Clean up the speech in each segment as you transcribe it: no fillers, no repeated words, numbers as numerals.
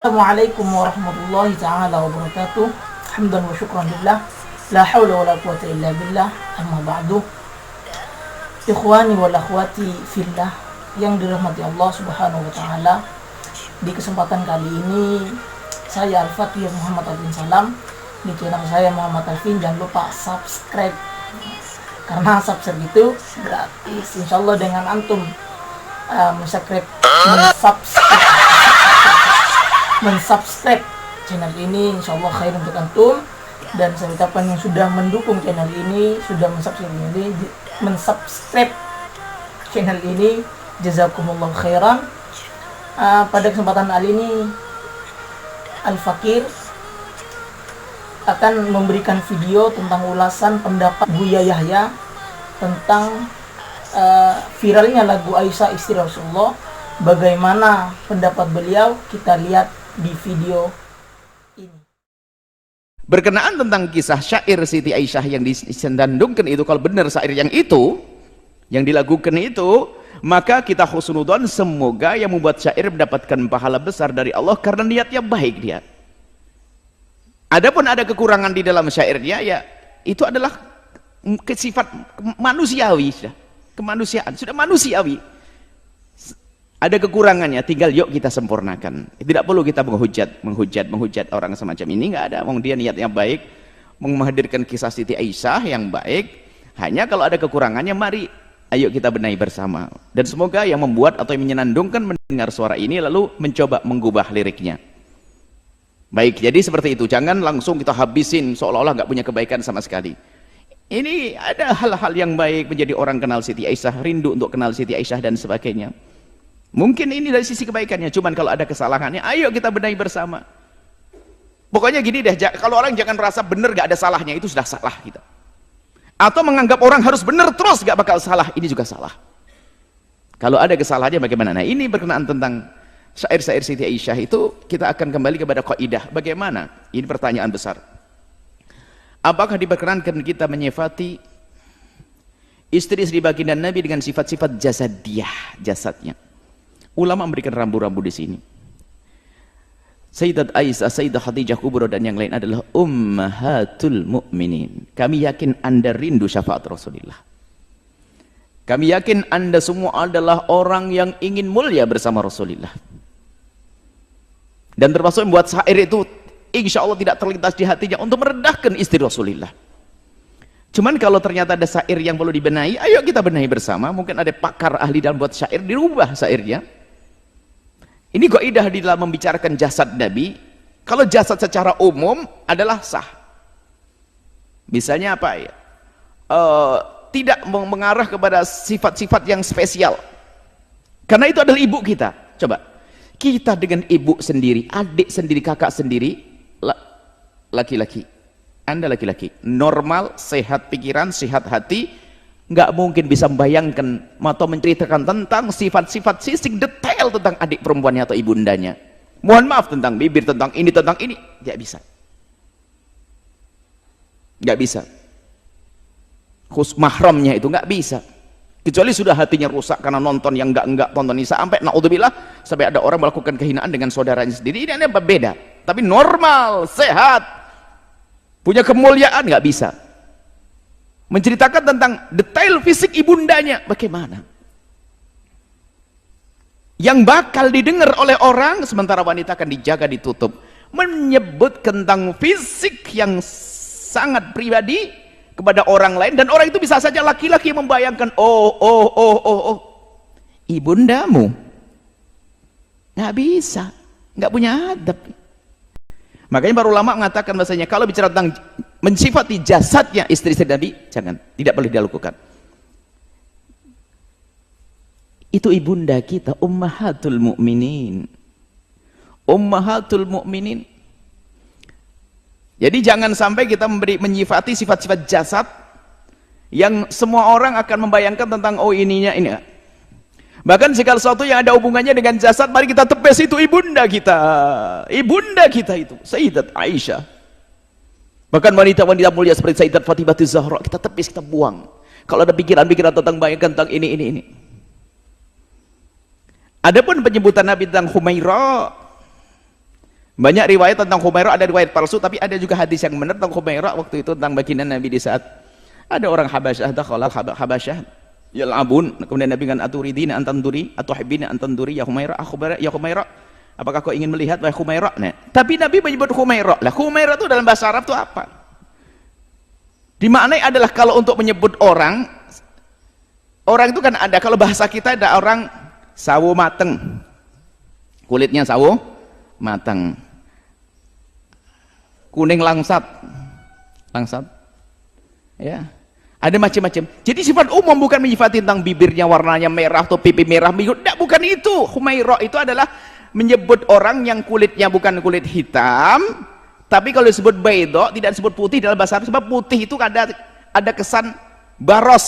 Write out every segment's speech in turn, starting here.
Assalamualaikum warahmatullahi ta'ala wabarakatuh. Hamdan wa syukran lillah. La hawla wa la quwata illa billah. Amma ba'du. Ikhwani wal akhwati fillah yang dirahmati Allah subhanahu wa ta'ala. Di kesempatan kali ini saya Al-Fatih Muhammad Alvin Salam. Di channel saya Muhammad Alvin. Jangan lupa subscribe, karena subscribe itu gratis. Insyaallah dengan antum mensubscribe channel ini, insyaallah khair untuk antum. Dan saya ucapkan yang sudah mendukung channel ini, sudah mensubscribe channel ini, jazakumullah khairan. Pada kesempatan kali ini Al-Fakir akan memberikan video tentang ulasan pendapat Buya Yahya tentang viralnya lagu Aisyah istri Rasulullah. Bagaimana pendapat beliau, kita lihat di video ini. Berkenaan tentang kisah syair Siti Aisyah yang disandungkan itu, kalau benar syair yang itu yang dilakukan itu, maka kita husnudon, semoga yang membuat syair mendapatkan pahala besar dari Allah karena niatnya baik dia. Adapun ada kekurangan di dalam syairnya, ya itu adalah sifat manusiawi, sudah kemanusiaan, sudah manusiawi. Ada kekurangannya, tinggal yuk kita sempurnakan. Tidak perlu kita menghujat orang semacam ini, nggak ada. Dia niatnya baik, menghadirkan kisah Siti Aisyah yang baik. Hanya kalau ada kekurangannya, mari ayo kita benahi bersama. Dan semoga yang membuat atau yang menyenandungkan mendengar suara ini lalu mencoba mengubah liriknya. Baik, jadi seperti itu. Jangan langsung kita habisin seolah-olah nggak punya kebaikan sama sekali. Ini ada hal-hal yang baik, menjadi orang kenal Siti Aisyah, rindu untuk kenal Siti Aisyah dan sebagainya. Mungkin ini dari sisi kebaikannya, cuman kalau ada kesalahannya, ayo kita benahi bersama. Pokoknya gini deh, kalau orang jangan merasa benar gak ada salahnya, itu sudah salah kita. Atau menganggap orang harus benar terus gak bakal salah, ini juga salah. Kalau ada kesalahannya bagaimana? Nah, ini berkenaan tentang syair-syair Siti Aisyah itu, kita akan kembali kepada kaidah. Bagaimana? Ini pertanyaan besar. Apakah diperkenankan kita menyifati istri-istri baginda Nabi dengan sifat-sifat jasadiyah, jasadnya? Ulama memberikan rambu-rambu di sini. Sayyidat Aisyah, Sayyidah Khadijah Kubra dan yang lain adalah ummahatul mu'minin. Kami yakin Anda rindu syafaat Rasulullah. Kami yakin Anda semua adalah orang yang ingin mulia bersama Rasulullah. Dan termasuk membuat syair itu insya Allah tidak terlintas di hatinya untuk merendahkan istri Rasulullah. Cuman kalau ternyata ada syair yang perlu dibenahi, ayo kita benahi bersama. Mungkin ada pakar ahli dalam buat syair, dirubah syairnya. Ini kaidah di dalam membicarakan jasad Nabi. Kalau jasad secara umum adalah sah. Misalnya apa ya? Tidak mengarah kepada sifat-sifat yang spesial. Karena itu adalah ibu kita. Coba, kita dengan ibu sendiri, adik sendiri, kakak sendiri, laki-laki. Anda laki-laki, normal, sehat pikiran, sehat hati, nggak mungkin bisa membayangkan atau menceritakan tentang sifat-sifat sisik detail tentang adik perempuannya atau ibundanya. Mohon maaf, tentang bibir, tentang ini, nggak bisa. Nggak bisa. Khusus mahramnya itu nggak bisa. Kecuali sudah hatinya rusak karena nonton yang enggak tonton ini, sampai naudzubillah, sampai ada orang melakukan kehinaan dengan saudaranya sendiri. Ini beda. Tapi normal, sehat, punya kemuliaan, nggak bisa. Menceritakan tentang detail fisik ibundanya bagaimana, yang bakal didengar oleh orang, sementara wanita akan dijaga, ditutup. Menyebut tentang fisik yang sangat pribadi kepada orang lain, dan orang itu bisa saja laki-laki membayangkan, oh ibundamu, nggak bisa, nggak punya adab. Makanya para ulama mengatakan bahasanya kalau bicara tentang mensifati jasadnya istri-istri Nabi, jangan, tidak boleh dilakukan. Itu ibunda kita, ummahatul mu'minin. Ummahatul mu'minin. Jadi jangan sampai kita menyifati sifat-sifat jasad yang semua orang akan membayangkan tentang ininya ini. Bahkan segala sesuatu yang ada hubungannya dengan jasad, mari kita tepes itu ibunda kita. Ibunda kita itu Sayyidat Aisyah. Bahkan wanita-wanita mulia seperti Sayyidat Fatimah Zahra, kita tepis, kita buang. Kalau ada pikiran-pikiran tentang bayangkan tentang ini. Adapun penyebutan Nabi tentang Humaira, Banyak riwayat tentang Humairah, ada riwayat palsu, tapi ada juga hadis yang benar tentang Humairah waktu itu tentang baginda Nabi di saat ada orang Habasyah, dakhala Habasyah yal'abun, kemudian Nabi kan aturidina antanduri, atuhibbina antanduri ya Humairah, ya Humairah, apakah kau ingin melihat wahai Humairah? Nah, tapi Nabi menyebut Humairah. Lah Humairah itu dalam bahasa Arab itu apa? Dimaknai adalah kalau untuk menyebut orang itu kan ada, kalau bahasa kita ada orang sawo mateng, kulitnya sawo mateng, kuning langsat ya, ada macam-macam. Jadi sifat umum bukan menyifati tentang bibirnya warnanya merah atau pipi merah biru, tidak, bukan itu. Humairah itu adalah menyebut orang yang kulitnya bukan kulit hitam, tapi kalau disebut baydo tidak disebut putih dalam bahasa Arab, sebab putih itu ada kesan baros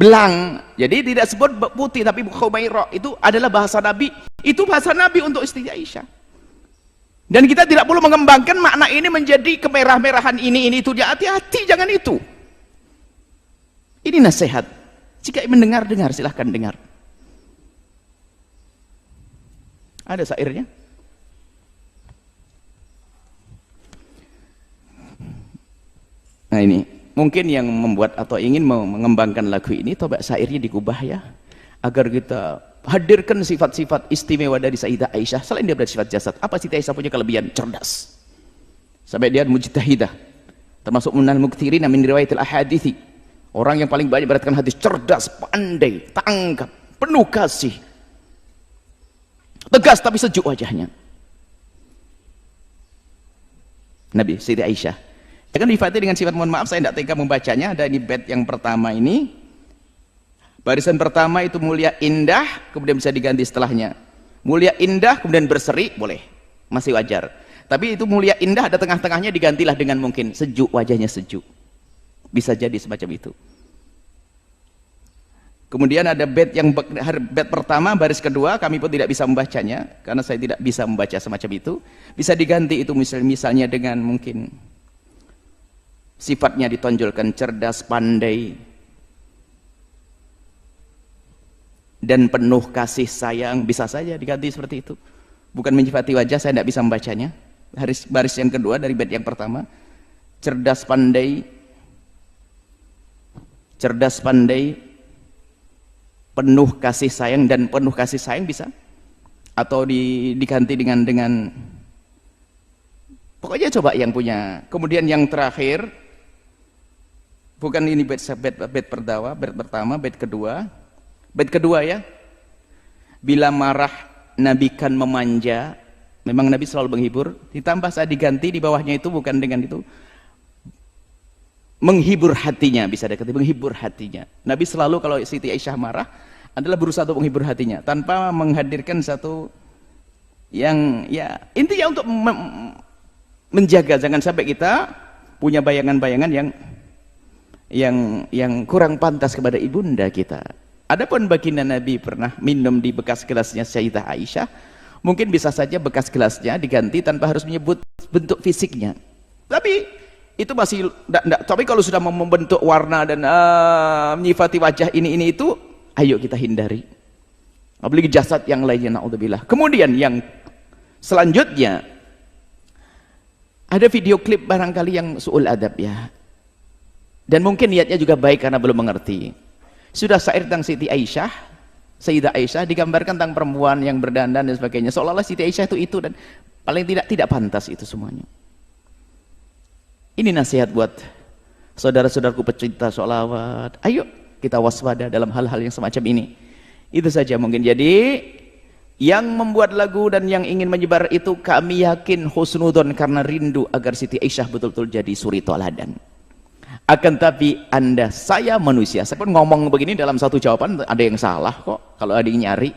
belang, jadi tidak sebut putih. Tapi Humairah itu adalah bahasa Nabi, itu bahasa Nabi untuk istri Aisyah. Dan kita tidak perlu mengembangkan makna ini menjadi kemerah-merahan ini itu dia, hati-hati, jangan itu. Ini nasihat. Jika mendengar silahkan dengar. Ada syairnya. Nah ini mungkin yang membuat atau ingin mengembangkan lagu ini, coba syairnya digubah ya, agar kita hadirkan sifat-sifat istimewa dari Sayyidah Aisyah. Selain dia bersifat jasad, apa Sayyidah Aisyah punya kelebihan? Cerdas. Sampai dia mujtahidah, termasuk minal muktsirin min riwayatil ahadithi, orang yang paling banyak beratkan hadis, cerdas, pandai, tangkap, penuh kasih, tegas tapi sejuk wajahnya. Nabi Sayyidah Aisyah akan difatih dengan sifat, mohon maaf saya tidak tega membacanya, ada di bait yang pertama ini. Barisan pertama itu mulia indah, kemudian bisa diganti setelahnya. Mulia indah, kemudian berseri, boleh, masih wajar. Tapi itu mulia indah, ada tengah-tengahnya, digantilah dengan mungkin sejuk, wajahnya sejuk. Bisa jadi semacam itu. Kemudian ada bait yang bait pertama, baris kedua, kami pun tidak bisa membacanya, karena saya tidak bisa membaca semacam itu. Bisa diganti itu misalnya dengan mungkin sifatnya ditonjolkan, cerdas, pandai, dan penuh kasih sayang, bisa saja diganti seperti itu. Bukan menyifati wajah, saya tidak bisa membacanya. Baris yang kedua dari bait yang pertama, cerdas pandai, penuh kasih sayang, dan penuh kasih sayang bisa, atau diganti dengan pokoknya coba yang punya. Kemudian yang terakhir, bukan ini bait pertama, bait kedua. Bait kedua ya, bila marah Nabi kan memanja. Memang Nabi selalu menghibur, ditambah saat diganti di bawahnya itu bukan dengan itu, menghibur hatinya, bisa dikatakan menghibur hatinya. Nabi selalu kalau Siti Aisyah marah adalah berusaha untuk menghibur hatinya tanpa menghadirkan satu yang ya intinya untuk menjaga jangan sampai kita punya bayangan-bayangan yang kurang pantas kepada ibunda kita. Adapun baginda Nabi pernah minum di bekas gelasnya Sayyidah Aisyah, mungkin bisa saja bekas gelasnya diganti tanpa harus menyebut bentuk fisiknya. Tapi itu masih enggak. Tapi kalau sudah membentuk warna dan menyifati wajah ini itu, ayo kita hindari. Apalagi jasad yang lainnya, naudzubillah. Kemudian yang selanjutnya ada video klip barangkali yang su'ul adab ya. Dan mungkin niatnya juga baik karena belum mengerti. Sudah syair tentang Siti Aisyah, Sayyidah Aisyah, digambarkan tentang perempuan yang berdandan dan sebagainya, seolah-olah Siti Aisyah itu dan paling tidak pantas itu semuanya. Ini nasihat buat saudara-saudaraku pecinta sholawat, ayo kita waspada dalam hal-hal yang semacam ini. Itu saja mungkin. Jadi yang membuat lagu dan yang ingin menyebar itu, kami yakin husnudon karena rindu agar Siti Aisyah betul-betul jadi suri toladan. Akan tapi saya manusia, saya pun ngomong begini dalam satu jawaban ada yang salah kok kalau ada yang nyari,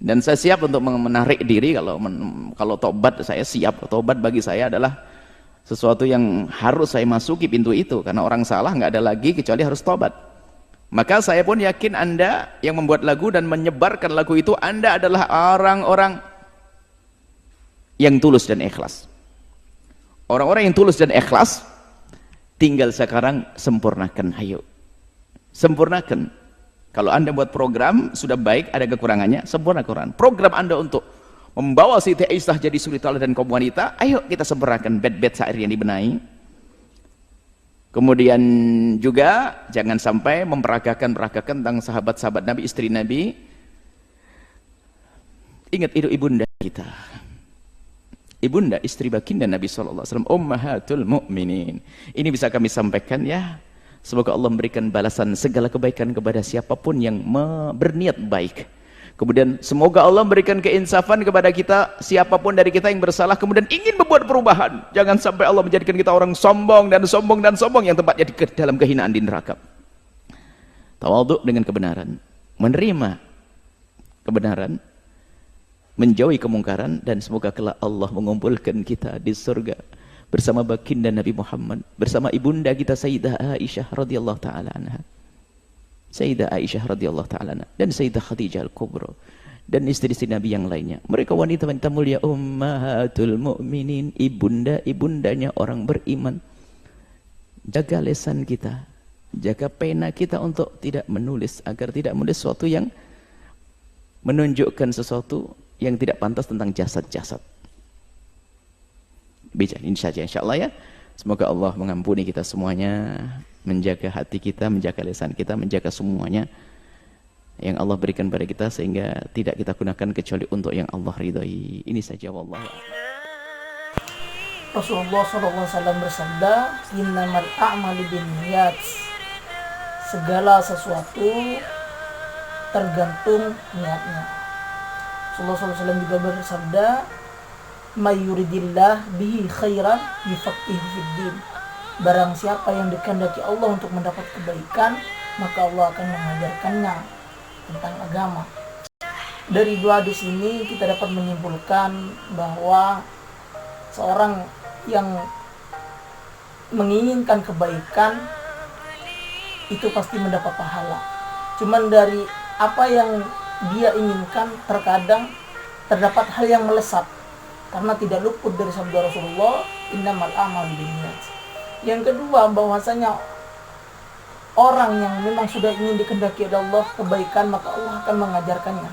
dan saya siap untuk menarik diri. Kalau tobat, saya siap. Tobat bagi saya adalah sesuatu yang harus saya masuki pintu itu, karena orang salah nggak ada lagi kecuali harus tobat. Maka saya pun yakin Anda yang membuat lagu dan menyebarkan lagu itu, Anda adalah orang-orang yang tulus dan ikhlas. Orang-orang yang tulus dan ikhlas. Tinggal sekarang sempurnakan, ayo sempurnakan. Kalau Anda buat program sudah baik, ada kekurangannya, sempurnakan program Anda untuk membawa Siti Aisyah jadi suri teladan kaum wanita. Ayo kita sempurnakan bait-bait syair yang dibenahi. Kemudian juga jangan sampai memperagakan tentang sahabat-sahabat Nabi, istri Nabi. Ingat itu ibunda kita, ibunda istri baginda Nabi SAW, ummahatul mu'minin. Ini bisa kami sampaikan ya. Semoga Allah memberikan balasan segala kebaikan kepada siapapun yang berniat baik. Kemudian semoga Allah memberikan keinsafan kepada kita, siapapun dari kita yang bersalah kemudian ingin membuat perubahan. Jangan sampai Allah menjadikan kita orang sombong yang tempatnya di dalam kehinaan di neraka. Tawadhu dengan kebenaran, menerima kebenaran, menjauhi kemungkaran, dan semoga kelak Allah mengumpulkan kita di surga bersama baginda Nabi Muhammad, bersama ibunda kita Sayyidah Aisyah radhiyallahu taala anha. Sayyidah Aisyah radhiyallahu taala anha dan Sayyidah Khadijah al-Kubra dan istri-istri Nabi yang lainnya. Mereka wanita-wanita mulia, ummahatul mu'minin, ibundanya orang beriman. Jaga lisan kita, jaga pena kita untuk tidak menulis, agar tidak menulis sesuatu yang menunjukkan sesuatu yang tidak pantas tentang jasad-jasad. Bicara ini saja insyaallah ya. Semoga Allah mengampuni kita semuanya, menjaga hati kita, menjaga lisan kita, menjaga semuanya yang Allah berikan pada kita sehingga tidak kita gunakan kecuali untuk yang Allah ridhai. Ini saja wallahu a'lam. Rasulullah SAW bersabda, innamal a'malu binniyat. Segala sesuatu tergantung niatnya. Rasulullah SAW juga bersabda, may yuridillah bihi khairan yufaqihu fiddin. Barang siapa yang dikehendaki Allah untuk mendapat kebaikan, maka Allah akan mengajarkannya tentang agama. Dari dua hadis ini kita dapat menyimpulkan bahwa seorang yang menginginkan kebaikan itu pasti mendapat pahala. Cuman dari apa yang dia inginkan terkadang terdapat hal yang melesat, karena tidak luput dari sabda Rasulullah, innamal a'malu binniyat. Yang kedua, bahwasanya orang yang memang sudah ingin dikehendaki oleh Allah kebaikan, maka Allah akan mengajarkannya.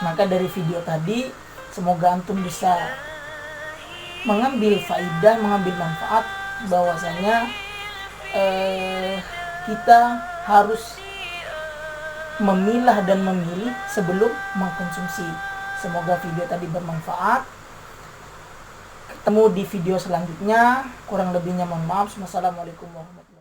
Maka dari video tadi, semoga antum bisa mengambil faidah, mengambil manfaat, bahwasanya kita harus memilah dan memilih sebelum mengkonsumsi. Semoga video tadi bermanfaat. Ketemu di video selanjutnya. Kurang lebihnya mohon maaf. Wassalamualaikum warahmatullahi wabarakatuh.